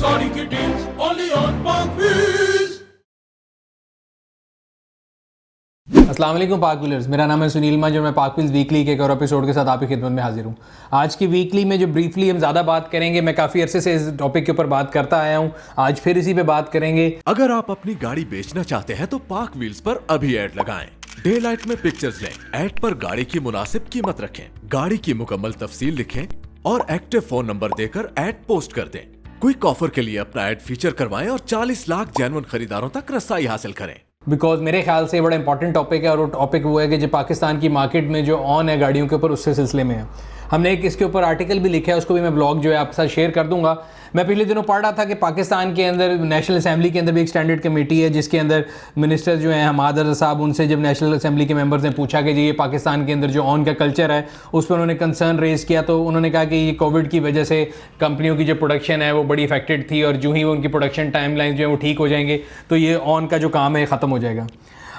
सारी की deals only on पाक व्हील्स। अस्सलाम वालेकुम पाक व्हीलर्स, मेरा नाम है सुनील मांझ और मैं पाक व्हील्स वीकली के एक और एपिसोड के साथ आपकी खिदमत में हाजिर हूँ। आज की वीकली में जो ब्रीफली हम ज़्यादा बात करेंगे, मैं काफ़ी अरसे से इस टॉपिक के ऊपर बात करता आया हूँ, आज फिर इसी पे बात करेंगे। अगर आप अपनी गाड़ी बेचना चाहते हैं तो पाक व्हील्स पर अभी ऐड लगाएं। डे लाइट में पिक्चर्स लें, ऐड पर गाड़ी की मुनासिब कीमत रखें, गाड़ी की मुकम्मल तफसील लिखें और एक्टिव फोन नंबर देकर ऐड पोस्ट कर दें। क्विक ऑफर के लिए अपना ऐड फीचर करवाएं और 40 लाख जेन्युइन खरीदारों तक रसाई हासिल करें। बिकॉज मेरे ख्याल से बड़ा इंपॉर्टेंट टॉपिक है और वो टॉपिक वो है कि जो पाकिस्तान की मार्केट में जो ऑन है गाड़ियों के ऊपर, उससे सिलसिले में है। हमने एक इसके ऊपर आर्टिकल भी लिखा है, उसको भी मैं ब्लॉग जो है आपके साथ शेयर कर दूंगा। मैं पिछले दिनों पढ़ रहा था कि पाकिस्तान के अंदर नेशनल असेंबली के अंदर भी एक स्टैंडर्ड कमेटी है, जिसके अंदर मिनिस्टर जो हैं हमाद रज़ा साहब, उनसे जब नेशनल असेंबली के मेंबर्स ने पूछा कि जी ये पाकिस्तान के अंदर जो ऑन का कल्चर है उस पर उन्होंने कंसर्न रेज किया, तो उन्होंने कहा कि ये कोविड की वजह से कंपनियों की जो प्रोडक्शन है वो बड़ी इफेक्टेड थी और जो ही उनकी प्रोडक्शन टाइमलाइन जो है वो ठीक हो जाएंगे तो ये ऑन का जो काम है ख़त्म हो जाएगा।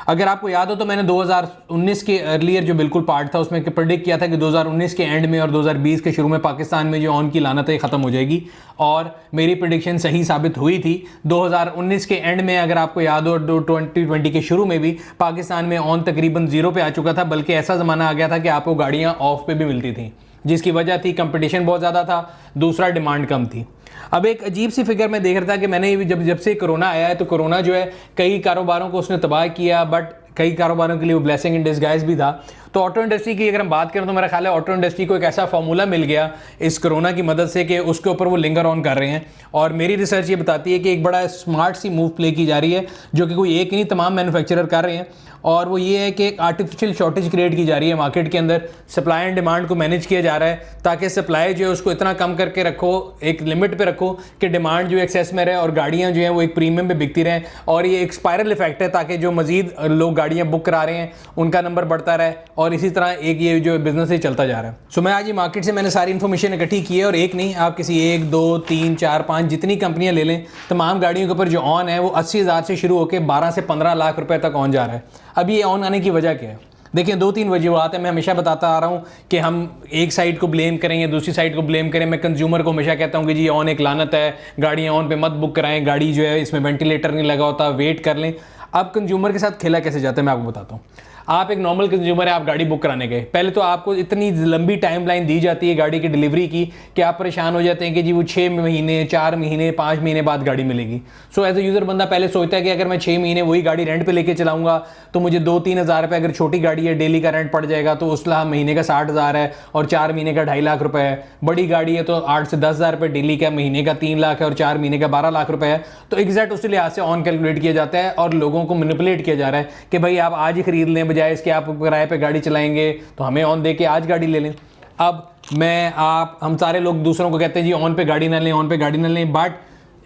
अगर आपको याद हो तो मैंने 2019 के अर्लियर जो बिल्कुल पार्ट था उसमें प्रेडिक्ट किया था कि 2019 के एंड में और 2020 के शुरू में पाकिस्तान में जो ऑन की लानत है ख़त्म हो जाएगी, और मेरी प्रेडिक्शन सही साबित हुई थी। 2019 के एंड में अगर आपको याद हो 2020 के शुरू में भी पाकिस्तान में ऑन तकरीबन ज़ीरो पे आ चुका था, बल्कि ऐसा ज़माना आ गया था कि आपको गाड़ियाँ ऑफ पे भी मिलती थी, जिसकी वजह थी कंपटीशन बहुत ज़्यादा था, दूसरा डिमांड कम थी। अब एक अजीब सी फिगर मैं देख रहा था कि मैंने जब से कोरोना आया है तो कोरोना जो है कई कारोबारों को उसने तबाह किया, बट कई कारोबारों के लिए वो ब्लेसिंग इन डिस्गाइज भी था। तो ऑटो इंडस्ट्री की अगर हम बात करें तो मेरा ख्याल है ऑटो इंडस्ट्री को एक ऐसा फार्मूला मिल गया इस कोरोना की मदद से कि उसके ऊपर वो लिंगर ऑन कर रहे हैं। और मेरी रिसर्च ये बताती है कि एक बड़ा स्मार्ट सी मूव प्ले की जा रही है, जो कि कोई एक नहीं तमाम मैन्युफैक्चरर कर रहे हैं, और वो ये है कि एक आर्टिफिशियल शॉर्टेज क्रिएट की जा रही है मार्केट के अंदर। सप्लाई एंड डिमांड को मैनेज किया जा रहा है ताकि सप्लाई जो है उसको इतना कम करके रखो, एक लिमिट पे रखो कि डिमांड जो एक्सेस में रहे और गाड़ियां जो हैं वो एक प्रीमियम पे बिकती रहें। और ये एक स्पाइरल इफेक्ट है ताकि जो मजीद लोग गाड़ियां बुक करा रहे हैं उनका नंबर बढ़ता रहे, और इसी तरह एक ये जो बिजनेस ही चलता जा रहा है। सो मैं आज ये मार्केट से मैंने सारी इन्फॉर्मेशन इकट्ठी की है, और एक नहीं, आप किसी 1, 2, 3, 4, 5 जितनी कंपनियां ले लें, तमाम गाड़ियों के ऊपर जो ऑन है वो 80,000 से शुरू होकर 12 से 15 लाख रुपए तक ऑन जा रहा है। अब ये ऑन आने की वजह क्या है? देखिए 2-3 वजूहत है। मैं हमेशा बताता आ रहा हूँ कि हम एक साइड को ब्लेम करें या दूसरी साइड को ब्लेम करें। मैं कंज्यूमर को हमेशा कहता हूँ कि जी ऑन एक लानत है, गाड़ियाँ ऑन पे मत बुक कराएं, गाड़ी जो है इसमें वेंटिलेटर नहीं लगा होता, वेट कर लें। अब कंज्यूमर के साथ खेला कैसे जाता है मैं आपको बताता हूँ। आप एक नॉर्मल कंज्यूमर है, आप गाड़ी बुक कराने गए, पहले तो आपको इतनी लंबी टाइमलाइन दी जाती है गाड़ी की डिलीवरी की कि आप परेशान हो जाते हैं कि जी वो 6 महीने, 4 महीने, 5 महीने बाद गाड़ी मिलेगी। सो एज ए यूज़र बंदा पहले सोचता है कि अगर मैं 6 महीने वही गाड़ी रेंट पे लेके चलाऊंगा तो मुझे 2-3 हज़ार रुपये, अगर छोटी गाड़ी है डेली का रेंट पड़ जाएगा तो उस महीने का 60,000 है और 4 महीने का 2.5 लाख रुपए है। बड़ी गाड़ी है तो 8 से 10 हज़ार रुपये डेली का, महीने का 3 लाख है और 4 महीने का 12 लाख रुपए है। तो एग्जैक्ट उसी लिहाज से ऑन कैलकुलेट किया जाता है और लोगों को मैनिपुलेट किया जा रहा है कि भाई आप आज ही खरीद लें, बजाय इसके आप किराए पे गाड़ी चलाएंगे तो हमें ऑन दे के आज गाड़ी ले लें। अब मैं, आप, हम सारे लोग दूसरों को कहते हैं जी ऑन पे गाड़ी ना लें, ऑन पे गाड़ी ना लें, बट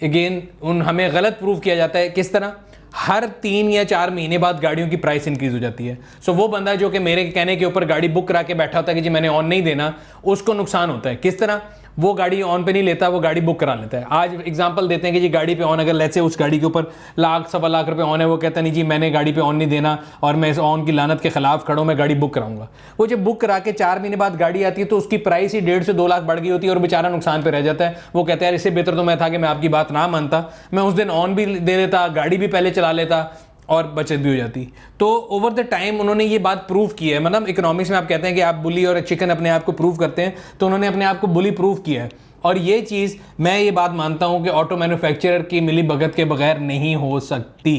अगेन हमें गलत प्रूव किया जाता है। किस तरह? हर 3 या 4 महीने बाद गाड़ियों की प्राइस इंक्रीज हो जाती है। सो वो बंदा जो कि मेरे कहने के ऊपर गाड़ी बुक करा के बैठा होता है कि जी मैंने ऑन नहीं देना, उसको नुकसान होता है। किस तरह? वो गाड़ी ऑन पे नहीं लेता, वो गाड़ी बुक करा लेता है। आज एग्जांपल देते हैं कि जी गाड़ी पे ऑन, अगर लेट्स से उस गाड़ी के ऊपर लाख, 1.25 लाख रुपए ऑन है, वो कहता नहीं जी मैंने गाड़ी पे ऑन नहीं देना और मैं इस ऑन की लानत के खिलाफ खड़ा हूं, मैं गाड़ी बुक कराऊंगा। वो जब बुक करा के 4 महीने बाद गाड़ी आती है तो उसकी प्राइस ही 1.5 से 2 लाख बढ़ गई होती है और बेचारा नुकसान पे रह जाता है। वो कहता है इससे बेहतर तो मैं था कि मैं आपकी बात ना मानता, मैं उस दिन ऑन भी दे देता, गाड़ी भी पहले चला लेता और बचत भी हो जाती। तो ओवर द टाइम उन्होंने ये बात प्रूव की है। मतलब इकोनॉमिक्स में आप कहते हैं कि आप बुली और चिकन अपने आप को प्रूव करते हैं, तो उन्होंने अपने आप को बुली प्रूव किया है। और ये चीज़ मैं ये बात मानता हूं कि ऑटो मैन्युफैक्चरर की मिली भगत के बगैर नहीं हो सकती,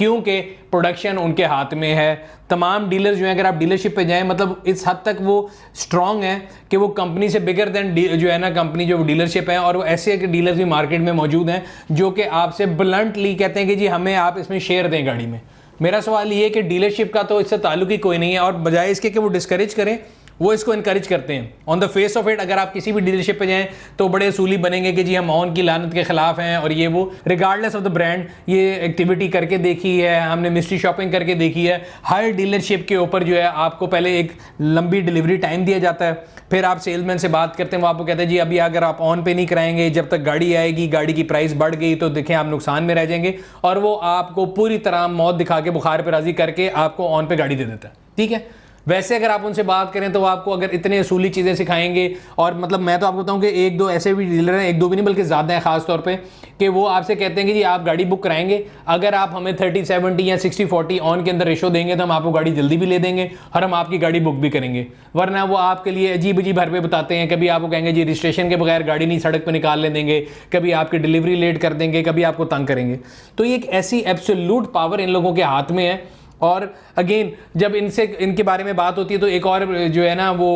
क्योंकि प्रोडक्शन उनके हाथ में है। तमाम डीलर्स जो हैं, अगर आप डीलरशिप पे जाएं, मतलब इस हद तक वो स्ट्रांग है कि वो कंपनी से बिगर देन जो है ना कंपनी जो डीलरशिप है, और वो ऐसे डीलर्स भी मार्केट में मौजूद हैं जो कि आपसे ब्लंटली कहते हैं कि जी हमें आप इसमें शेयर दें गाड़ी में। मेरा सवाल ये है कि डीलरशिप का तो इससे ताल्लुक ही कोई नहीं है, और बजाय इसके कि वो डिस्करेज करें वो इसको इनकरेज करते हैं। On the face of it अगर आप किसी भी डीलरशिप पे जाएं तो बड़े असूली बनेंगे कि जी हम ऑन की लानत के खिलाफ हैं और ये वो, रिगार्डलेस ऑफ द ब्रांड। ये एक्टिविटी करके देखी है हमने, मिस्ट्री शॉपिंग करके देखी है। हर डीलरशिप के ऊपर जो है आपको पहले एक लंबी डिलीवरी टाइम दिया जाता है, फिर आप सेल्समैन से बात करते हैं, वो आपको कहते हैं जी अभी अगर आप ऑन पे नहीं कराएंगे, जब तक गाड़ी आएगी, गाड़ी की प्राइस बढ़ गई तो देखें आप नुकसान में रह जाएंगे, और वो आपको पूरी तरह मौत दिखा के बुखार पे राजी करके आपको ऑन पे गाड़ी दे देता है। ठीक है, वैसे अगर आप उनसे बात करें तो वो आपको अगर इतने असूली चीज़ें सिखाएंगे, और मतलब मैं तो आपको बताऊं कि एक दो ऐसे भी डीलर हैं, एक दो भी नहीं बल्कि ज़्यादा हैं ख़ास तौर पे, कि वो आपसे कहते हैं कि जी आप गाड़ी बुक कराएंगे, अगर आप हमें 30-70 या 60-40 ऑन के अंदर रेशो देंगे तो हम आपको गाड़ी जल्दी भी ले देंगे और हम आपकी गाड़ी बुक भी करेंगे। वरना वो आपके लिए अजीब अजीब हरबे बताते हैं। कभी आपको कहेंगे जी रजिस्ट्रेशन के बगैर गाड़ी नहीं सड़क पर निकालने देंगे, कभी आपकी डिलीवरी लेट कर देंगे, कभी आपको तंग करेंगे। तो ये एक ऐसी एब्सोल्यूट पावर इन लोगों के हाथ में है। और अगेन जब इनसे इनके बारे में बात होती है तो एक और जो है ना वो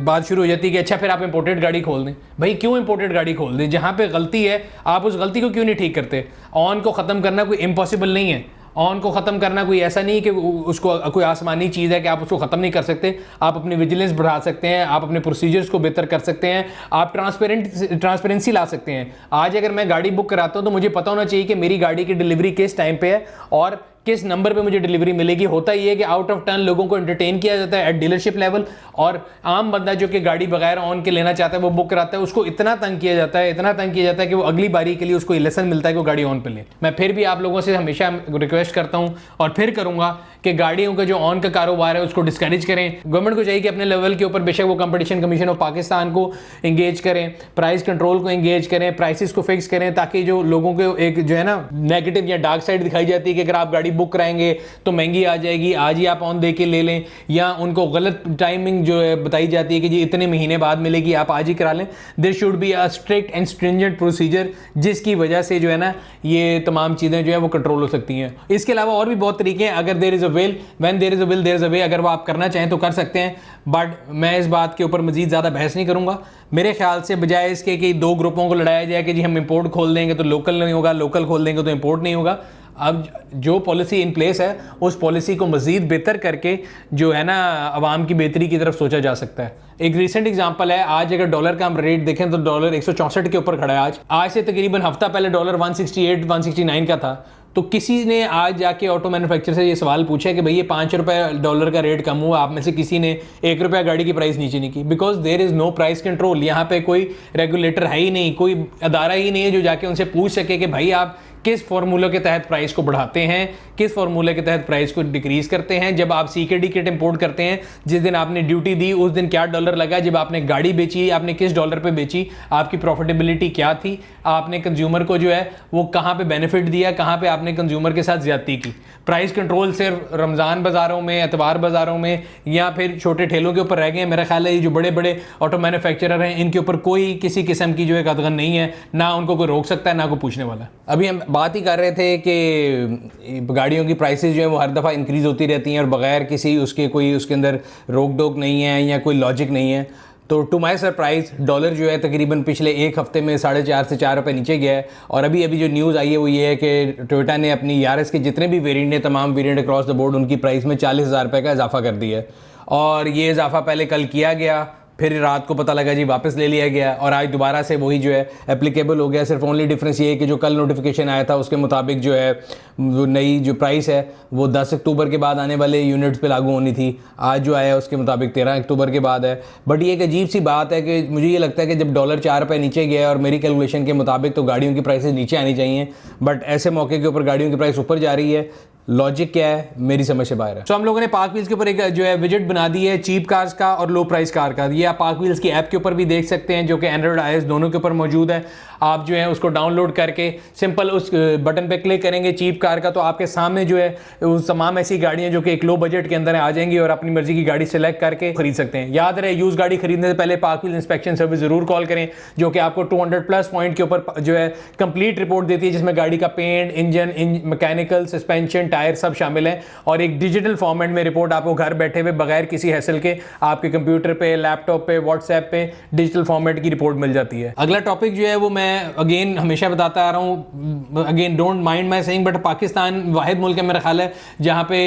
बात शुरू हो जाती है कि अच्छा फिर आप इंपोर्टेड गाड़ी खोल दें। भाई क्यों इंपोर्टेड गाड़ी खोल दें? जहाँ पे गलती है आप उस गलती को क्यों नहीं ठीक करते? ऑन को ख़त्म करना कोई इम्पॉसिबल नहीं है। ऑन को ख़त्म करना कोई ऐसा नहीं कि उसको कोई आसमानी चीज़ है कि आप उसको ख़त्म नहीं कर सकते। आप अपनी विजिलेंस बढ़ा सकते हैं, आप अपने प्रोसीजर्स को बेहतर कर सकते हैं, आप ट्रांसपेरेंसी ला सकते हैं। आज अगर मैं गाड़ी बुक कराता हूँ तो मुझे पता होना चाहिए कि मेरी गाड़ी की डिलीवरी किस टाइम पे है और किस नंबर पे मुझे डिलीवरी मिलेगी। होता ये है कि आउट ऑफ टर्न लोगों को एंटरटेन किया जाता है एट डीलरशिप लेवल, और आम बंदा जो कि गाड़ी बगैर ऑन के लेना चाहता है वो बुक कराता है, उसको इतना तंग किया जाता है, इतना तंग किया जाता है कि वो अगली बारी के लिए उसको लेसन मिलता है कि वो गाड़ी ऑन पे ले। मैं फिर भी आप लोगों से हमेशा रिक्वेस्ट करता हूँ और फिर करूँगा कि गाड़ियों का जो ऑन का कारोबार है उसको डिस्करेज करें। गवर्नमेंट को चाहिए कि अपने लेवल के ऊपर बेशक वो कंपटीशन कमीशन ऑफ पाकिस्तान को इंगेज करें, प्राइस कंट्रोल को इंगेज करें, प्राइसेस को फिक्स करें, ताकि जो लोगों को एक जो है ना नेगेटिव या डार्क साइड दिखाई जाती है कि अगर आप गाड़ी बुक कराएंगे तो महंगी आ जाएगी, आज ही आप ऑन दे के ले लें, या उनको गलत टाइमिंग जो है बताई जाती है कि जी इतने महीने बाद मिलेगी, आप आज ही करा लें। There should be a strict and stringent procedure जिसकी वजह से जो है ना ये तमाम चीज़ें जो है वो कंट्रोल हो सकती हैं। इसके अलावा और भी बहुत तरीके हैं। अगर there is a will, when there is a will there is a way, अगर वो आप करना चाहें तो कर सकते हैं। बट मैं इस बात के ऊपर मजीद ज़्यादा बहस नहीं करूँगा। मेरे ख्याल से बजाय इसके कि दो ग्रुपों को लड़ाया जाए कि जी हम इंपोर्ट खोल देंगे तो लोकल नहीं होगा, लोकल खोल देंगे तो इंपोर्ट नहीं होगा, अब जो पॉलिसी इन प्लेस है उस पॉलिसी को मज़ीद बेहतर करके जो है ना आवाम की बेहतरी की तरफ सोचा जा सकता है। एक रिसेंट एग्जांपल है, आज अगर डॉलर का हम रेट देखें तो डॉलर 164 के ऊपर खड़ा है। आज से तकरीबन हफ्ता पहले डॉलर 168-169 का था। तो किसी ने आज जाके ऑटो मैन्युफैक्चरर से ये सवाल पूछा कि भाई ये 5 रुपये डॉलर का रेट कम हुआ, आप में से किसी ने 1 रुपया गाड़ी की प्राइस नीचे नहीं की। Because there is no price control. यहाँ पे कोई रेगुलेटर है ही नहीं, कोई अदारा ही नहीं है जो जाके उनसे पूछ सके कि भाई आप किस फार्मूले के तहत प्राइस को बढ़ाते हैं, किस फार्मूले के तहत प्राइस को डिक्रीज करते हैं। जब आप सीकेडी किट इंपोर्ट करते हैं, जिस दिन आपने ड्यूटी दी उस दिन क्या डॉलर लगा, जब आपने गाड़ी बेची आपने किस डॉलर पे बेची, आपकी प्रॉफिटेबिलिटी क्या थी, आपने कंज्यूमर को जो है वो कहाँ पे बेनिफिट दिया, कहाँ पे आपने कंज्यूमर के साथ ज्यादती की। प्राइस कंट्रोल सिर्फ रमज़ान बाज़ारों में, एतवार बाज़ारों में या फिर छोटे ठेलों के ऊपर रह गए। मेरा ख्याल है ये जो बड़े बड़े ऑटो मैन्युफैक्चरर हैं इनके ऊपर कोई किसी किस्म की जो है कदगन नहीं है, ना उनको कोई रोक सकता है ना कोई पूछने वाला। अभी हम बात ही कर रहे थे कि गाड़ियों की प्राइसेस जो है वो हर दफ़ा इंक्रीज़ होती रहती हैं और बगैर किसी उसके कोई उसके अंदर रोक टोक नहीं है या कोई लॉजिक नहीं है। तो टू माई सरप्राइज़ डॉलर जो है तकरीबन पिछले एक हफ्ते में 4.5 से 4 रुपये नीचे गया है। और अभी अभी जो न्यूज़ आई है वो ये है कि टोयोटा ने अपनी यारिस के जितने भी वेरिएंट हैं, तमाम वेरिएंट अक्रॉस द बोर्ड, उनकी प्राइस में 40,000 रुपये का इजाफा कर दिया है। और ये इजाफा पहले कल किया गया, फिर रात को पता लगा जी वापस ले लिया गया और आज दोबारा से वही जो है एप्लीकेबल हो गया। सिर्फ ओनली डिफरेंस ये है कि जो कल नोटिफिकेशन आया था उसके मुताबिक जो है वो नई जो प्राइस है वो 10 अक्टूबर के बाद आने वाले यूनिट्स पे लागू होनी थी। आज जो आया है उसके मुताबिक 13 अक्टूबर के बाद है। बट ये एक अजीब सी बात है कि मुझे ये लगता है कि जब डॉलर 4 रुपये नीचे गया है और मेरी कैलकुलेशन के मुताबिक तो गाड़ियों की प्राइसेस नीचे आनी चाहिए, बट ऐसे मौके के ऊपर गाड़ियों की प्राइस ऊपर जा रही है। लॉजिक क्या है मेरी समझ से बाहर है। तो हम लोगों ने पार्क व्हील्स के ऊपर एक जो है विजिट बना दी है चीप कार्स का और लो प्राइस कार का। ये आप पार्क व्हील्स की ऐप के ऊपर भी देख सकते हैं जो कि एंड्रॉइड आईओएस दोनों के ऊपर मौजूद है। आप जो है उसको डाउनलोड करके सिंपल उस बटन पे क्लिक करेंगे चीप कार का, तो आपके सामने जो है उस तमाम ऐसी गाड़ियां जो कि एक लो बजट के अंदर आ जाएंगी और अपनी मर्जी की गाड़ी सेलेक्ट करके खरीद सकते हैं। याद रहे यूज गाड़ी खरीदने से पहले पार्क व्हील इंस्पेक्शन सर्विस जरूर कॉल करें, जो कि आपको 200+ पॉइंट के ऊपर जो है कंप्लीट रिपोर्ट देती है, जिसमें गाड़ी का paint, engine, mechanical, suspension, tyre सब शामिल है। और एक डिजिटल फॉर्मेट में रिपोर्ट आपको घर बैठे हुए बगैर किसी हैसल के आपके कंप्यूटर पे, लैपटॉप पे, व्हाट्सएप पे डिजिटल फॉर्मेट की रिपोर्ट मिल जाती है। अगला टॉपिक जो है वो मैं अगेन हमेशा बताता आ रहा हूँ, again don't mind my saying, but Pakistan वाहिद मुल्क है मेरा ख्याल है जहाँ पे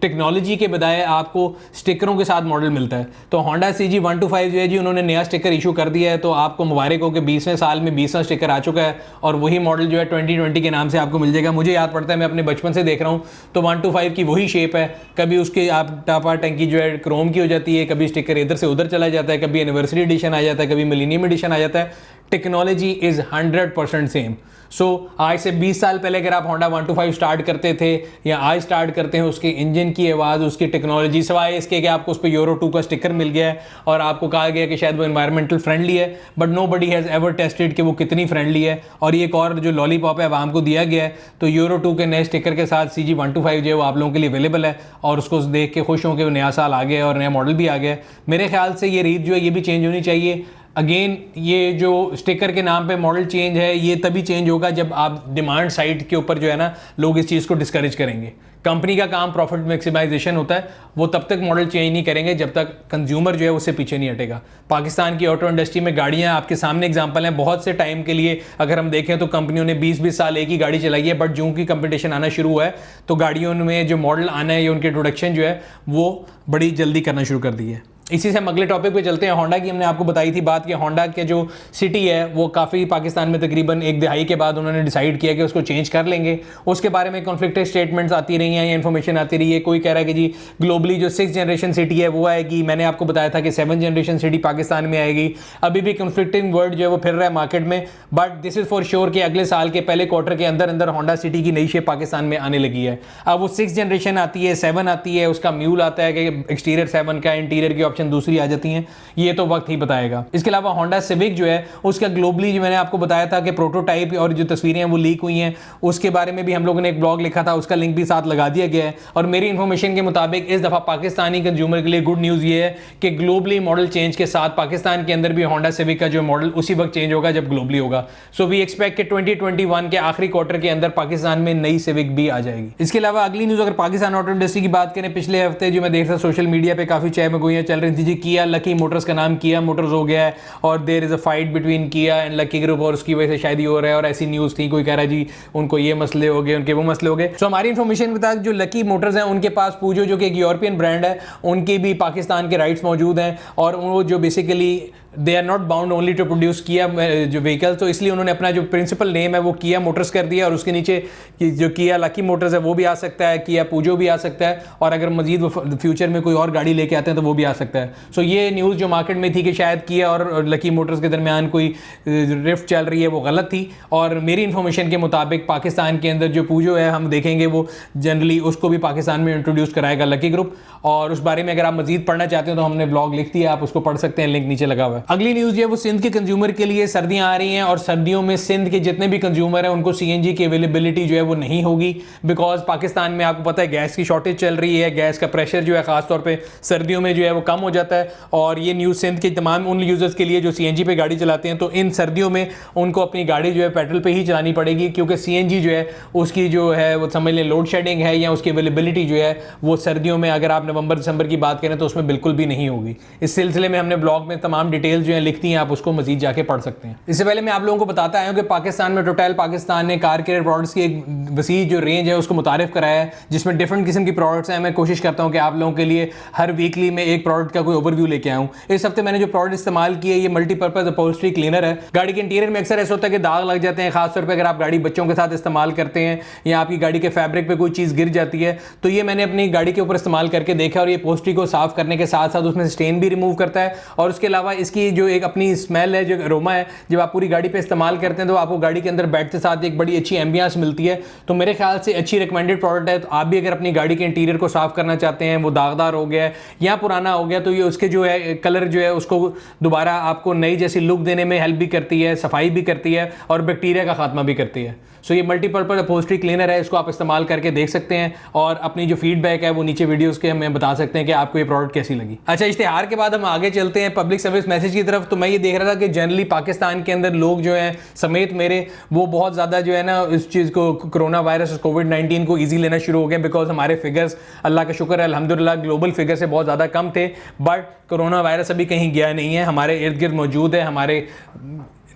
टेक्नोलॉजी के बजाय आपको स्टिकरों के साथ मॉडल मिलता है। तो होंडा CG 125 जो है जी उन्होंने नया स्टिकर इशू कर दिया है, तो आपको मुबारक हो कि 20वें साल में 20वां स्टिकर आ चुका है और वही मॉडल जो है 2020 के नाम से आपको मिल जाएगा। मुझे याद पड़ता है मैं अपने बचपन से देख रहा हूँ तो 125 की वही शेप है, कभी उसके आप टापा टंकी जो है क्रोम की हो जाती है, कभी स्टिकर इधर से उधर चला जाता है, कभी एनिवर्सरी एडिशन आ जाता है, कभी मिलीनियम एडिशन आ जाता है। Technology is 100% same. सो आज से 20 साल पहले अगर आप होंडा 125 स्टार्ट करते थे या आज स्टार्ट करते हैं, उसके इंजन की आवाज़, उसकी टेक्नोलॉजी, सिवाय इसके कि आपको उस पर यूरो 2 का स्टिकर मिल गया है और आपको कहा गया कि शायद वो एनवायरमेंटल फ्रेंडली है, but nobody has ever tested कि वो कितनी फ्रेंडली है। और ये एक और जो लॉलीपॉप है आवाम को दिया गया है, तो यूरो 2 के नए स्टिकर के साथ CG 125 जो है वो आप लोगों के लिए अवेलेबल है और उसको देख के खुश हों कि नया साल आ गया और नया मॉडल भी आ गया है। मेरे ख्याल से ये रीत जो है ये भी चेंज होनी चाहिए। अगेन ये जो स्टिकर के नाम पे मॉडल चेंज है, ये तभी चेंज होगा जब आप डिमांड साइड के ऊपर जो है ना लोग इस चीज़ को डिस्करेज करेंगे। कंपनी का काम प्रॉफिट मैक्सिमाइजेशन होता है, वो तब तक मॉडल चेंज नहीं करेंगे जब तक कंज्यूमर जो है उससे पीछे नहीं हटेगा। पाकिस्तान की ऑटो इंडस्ट्री में गाड़ियां आपके सामने एग्जांपल हैं, बहुत से टाइम के लिए अगर हम देखें तो कंपनियों ने 20-20 साल एक ही गाड़ी चलाई है, बट जो की कंपटीशन आना शुरू हुआ है तो गाड़ियों में जो मॉडल आना है या उनके इंट्रोडक्शन जो है वो बड़ी जल्दी करना शुरू कर दी है। इसी से हम अगले टॉपिक पे चलते हैं। होंडा की हमने आपको बताई थी बात कि होंडा के जो सिटी है वो काफ़ी पाकिस्तान में तकरीबन एक दिहाई के बाद उन्होंने डिसाइड किया कि उसको चेंज कर लेंगे। उसके बारे में कॉन्फ्लिक्टेड स्टेटमेंट्स आती रही हैं या इन्फॉर्मेशन आती रही है। कोई कह रहा है कि जी ग्लोबली जो 6th जनरेशन सिटी है वो आएगी, मैंने आपको बताया था कि 7th जनरेशन सिटी पाकिस्तान में आएगी। अभी भी कॉन्फ्लिक्टिंग वर्ड जो है वो फिर रहा है मार्केट में, but this is for sure कि अगले साल के पहले क्वार्टर के अंदर अंदर होंडा सिटी की नई शेप पाकिस्तान में आने लगी है। अब वो 6th जनरेशन आती है, 7 आती है, उसका म्यूल आता है कि एक्सटीरियर 7 का, इंटीरियर की ऑप्शन दूसरी आ जाती है, ये तो वक्त ही बताएगा। इसके अलावा होंडा सिविक जो है उसका ग्लोबली जो मैंने आपको बताया था कि प्रोटोटाइप और जो तस्वीरें हैं वो लीक हुई हैं, उसके बारे में भी हम लोगों ने एक ब्लॉग लिखा था, उसका लिंक भी साथ लगा दिया गया है। और मेरी इन्फॉर्मेशन के मुताबिक इस दफ़ा पाकिस्तानी कंज्यूमर के लिए गुड न्यूज़ ये है कि ग्लोबली मॉडल चेंज के साथ पाकिस्तान के अंदर भी होंडा सिविक का जो मॉडल उसी वक्त चेंज होगा जब ग्लोबली होगा। सो वी एक्सपेक्ट कि 2021 के आखिरी क्वार्टर के अंदर पाकिस्तान में नई सिविक भी आ जाएगी। इसके अलावा अगली न्यूज़ अगर पाकिस्तान ऑटो इंडस्ट्री की बात करें, पिछले हफ्ते जो मैं देख रहा सोशल मीडिया पे काफ़ी चाय में गोइयां चल रही थी जी, किया लकी मोटर्स का नाम किया मोटर्स हो गया है और there is a fight between Kia and Lucky group और उसकी वजह से शायद ही हो रहा है, और ऐसी न्यूज़ थी। कोई कह रहा है जी उनको ये मसले हो गए, उनके वो मसले हो गए। सो हमारी इन्फॉर्मेशन के मुताबिक जो लकी मोटर्स हैं उनके पास पूजो जो कि एक यूरोपियन ब्रांड है, उनकी भी पाकिस्तान के राइट्स मौजूद हैं और वो जो basically they are not bound only to produce किया जो व्हीकल, तो इसलिए उन्होंने अपना जो प्रिंसिपल नेम है वो किया मोटर्स कर दिया और उसके नीचे जो किया लकी मोटर्स है वो भी आ सकता है, किया पूजो भी आ सकता है, और अगर मजीद वो फ्यूचर में कोई और गाड़ी लेके आते हैं तो वो भी आ सकता है। सो ये न्यूज़ जो मार्केट में थी कि शायद किया और लकी मोटर्स के दरमियान कोई रिफ्ट चल रही है वो गलत थी। और मेरी इन्फॉर्मेशन के मुताबिक पाकिस्तान के अंदर जो पूजो है हम देखेंगे वो जनरली उसको भी पाकिस्तान में इंट्रोड्यूस कराएगा लकी ग्रुप, और उस बारे में अगर आप मजीद पढ़ना चाहते हो तो हमने ब्लॉग लिख दिया, आप उसको पढ़ सकते हैं, लिंक नीचे लगा हुआ है। अगली न्यूज़ है वो सिंध के कंज्यूमर के लिए, सर्दियां आ रही हैं और सर्दियों में सिंध के जितने भी कंज्यूमर हैं उनको CNG की अवेलेबिलिटी जो है वो नहीं होगी, बिकॉज पाकिस्तान में आपको पता है गैस की शॉर्टेज चल रही है, गैस का प्रेशर जो है खासतौर पे सर्दियों में जो है वो कम हो जाता है। और ये न्यूज़ सिंध के तमाम उन यूजर्स के लिए जो CNG पे गाड़ी चलाते हैं, तो इन सर्दियों में उनको अपनी गाड़ी जो है पेट्रोल पे ही चलानी पड़ेगी, क्योंकि CNG जो है उसकी जो है वो समझ लें लोड शेडिंग है या उसकी अवेलेबिलिटी जो है वो सर्दियों में अगर आप नवंबर दिसंबर की बात करें तो उसमें बिल्कुल भी नहीं होगी। इस सिलसिले में हमने ब्लॉग में तमाम डिटेल जो है लिखती हैं, आप उसको मजीद जाके पढ़ सकते हैं। इससे पहले मैं आप लोगों को बताता आया हूं कि पाकिस्तान में टोटल पाकिस्तान ने कार केयर प्रोडक्ट्स की एक वसी जो रेंज है उसको मुतारिफ कराया है, जिसमें डिफरेंट किस्म की प्रोडक्ट्स हैं। मैं कोशिश करता हूं कि आप लोगों के लिए हर वीकली में एक प्रोडक्ट का कोई ओवरव्यू लेके आऊं। इस हफ्ते मैंने जो प्रोडक्ट इस्तेमाल किया है ये मल्टीपर्पज अपहोल्स्ट्री क्लीनर है। गाड़ी के इंटीरियर में अक्सर ऐसा होता है कि दाग लग जाते हैं, खासतौर पर अगर आप गाड़ी बच्चों के साथ इस्तेमाल करते हैं या आपकी गाड़ी के फैब्रिक पर कोई चीज़ गिर जाती है, तो ये मैंने अपनी गाड़ी के ऊपर इस्तेमाल करके देखा और ये अपहोल्स्ट्री को साफ करने के साथ साथ उसमें स्टेन भी रिमूव करता है, और उसके अलावा इसकी जो एक अपनी स्मेल है, जो अरोमा है, जब आप पूरी गाड़ी पे इस्तेमाल करते हैं तो आपको गाड़ी के अंदर बैठते साथ एक बड़ी अच्छी एम्बियंस मिलती है। तो मेरे ख्याल से अच्छी रिकमेंडेड प्रोडक्ट है। तो आप भी अगर अपनी गाड़ी के इंटीरियर को साफ करना चाहते हैं, वो दागदार हो गया है या पुराना हो गया, तो ये उसके जो है कलर जो है उसको दोबारा आपको नई जैसी लुक देने में हेल्प भी करती है, सफाई भी करती है और बैक्टीरिया का खात्मा भी करती है। सो ये मल्टीपर्पज अपहोल्स्ट्री क्लीनर है, इसको आप इस्तेमाल करके देख सकते हैं और अपनी जो फीडबैक है वो नीचे वीडियोस के हमें बता सकते हैं कि आपको ये प्रोडक्ट कैसी लगी। अच्छा, इश्तिहार के बाद हम आगे चलते हैं पब्लिक सर्विस मैसेज की तरफ। तो मैं ये देख रहा था कि जनरली पाकिस्तान के अंदर लोग जो हैं समेत मेरे, वो बहुत ज़्यादा जो है ना इस चीज़ को, कोरोना वायरस कोविड-19 को ईजी लेना शुरू हो गए, बिकॉज हमारे फिगर्स अल्लाह का शुक्र है अल्हम्दुलिल्लाह ग्लोबल फिगर से बहुत ज़्यादा कम थे, बट कोरोना वायरस अभी कहीं गया नहीं है, हमारे इर्द गिर्द मौजूद है, हमारे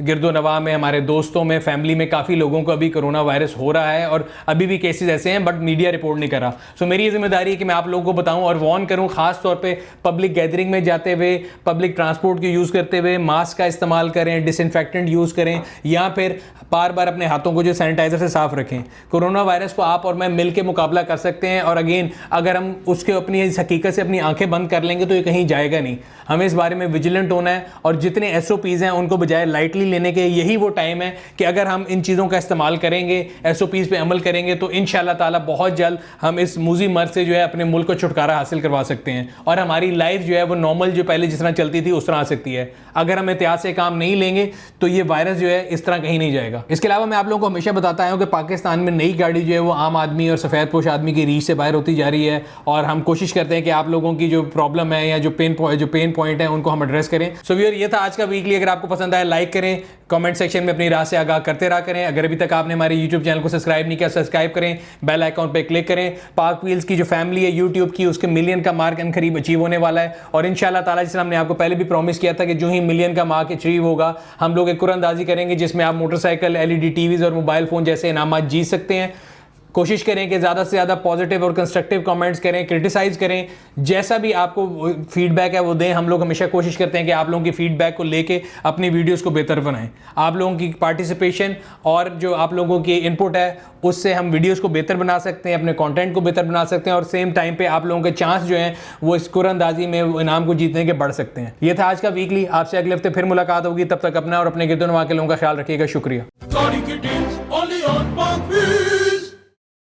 गिरदो नवा में, हमारे दोस्तों में, फैमिली में काफ़ी लोगों को अभी कोरोना वायरस हो रहा है और अभी भी केसेस ऐसे हैं, बट मीडिया रिपोर्ट नहीं कर रहा। सो मेरी ये जिम्मेदारी है कि मैं आप लोगों को बताऊं और वार्न करूं, खास तौर पे पब्लिक गैदरिंग में जाते हुए, पब्लिक ट्रांसपोर्ट को यूज़ करते हुए मास्क का इस्तेमाल करें, डिसइंफेक्टेंट यूज़ करें या फिर बार बार अपने हाथों को जो सैनिटाइजर से साफ रखें। कोरोना वायरस को आप और मैं मिल के मुकाबला कर सकते हैं, और अगेन अगर हम उसके अपनी इस हकीकत से अपनी आंखें बंद कर लेंगे तो ये कहीं जाएगा नहीं। हमें इस बारे में विजिलेंट होना है और जितने SOPs हैं उनको बजाय लाइटली लेने के यही वो टाइम है कि अगर हम इन चीज़ों का इस्तेमाल करेंगे, SOPs पे अमल करेंगे, तो इंशाल्लाह ताला बहुत जल्द हम इस मूजी मर्ज से जो है अपने मुल्क को छुटकारा हासिल करवा सकते हैं और हमारी लाइफ जो है वो नॉर्मल जो पहले जिस तरह चलती थी उस तरह आ सकती है। अगर हम एहतियात से काम नहीं लेंगे तो ये वायरस जो है इस तरह कहीं नहीं जाएगा। इसके अलावा मैं आप लोगों को हमेशा बताता आया हूं कि पाकिस्तान में नई गाड़ी जो है वो आम आदमी और सफ़ेद पोश आदमी की रीच से बाहर होती जा रही है और हम कोशिश करते हैं कि आप लोगों की जो प्रॉब्लम है या जो पेन पॉइंट है उनको हम एड्रेस करें। सो व्यूअर, ये था आज का वीकली। अगर आपको पसंद आया लाइक करें, कमेंट सेक्शन में अपनी राय से आगाह करते रहा करें। अगर अभी तक आपने हमारे यूट्यूब चैनल को सब्सक्राइब नहीं किया, सब्सक्राइब करें, बेल आइकॉन पे क्लिक करें। पाक व्हील्स की जो फैमिली है यूट्यूब की, उसके मिलियन का मार्क इन करीब अचीव होने वाला है और इंशाल्लाह ताला जिस हमने आपको पहले भी प्रॉमिस किया था कि जो ही मिलियन का मार्क अचीव होगा हम लोग एक कुरानंदाजी करेंगे जिसमें आप मोटरसाइकिल, LED टीवीज और मोबाइल फोन जैसे इनामात जीत सकते हैं। कोशिश करें कि ज़्यादा से ज़्यादा पॉजिटिव और कंस्ट्रक्टिव कमेंट्स करें, क्रिटिसाइज़ करें, जैसा भी आपको फीडबैक है वो दें। हम लोग हमेशा कोशिश करते हैं कि आप लोगों की फीडबैक को लेके अपनी वीडियोस को बेहतर बनाएं। आप लोगों की पार्टिसिपेशन और जो आप लोगों की इनपुट है उससे हम वीडियोस को बेहतर बना सकते हैं, अपने कंटेंट को बेहतर बना सकते हैं और सेम टाइम पे आप लोगों के चांस जो हैं वो इस कुरानंदाजी में इनाम को जीतने के बढ़ सकते हैं। ये था आज का वीकली। आपसे अगले हफ्ते फिर मुलाकात होगी। तब तक अपना और अपने गिरदोनवा के लोगों का ख्याल रखिएगा। शुक्रिया। गाड़ी की डील्स only on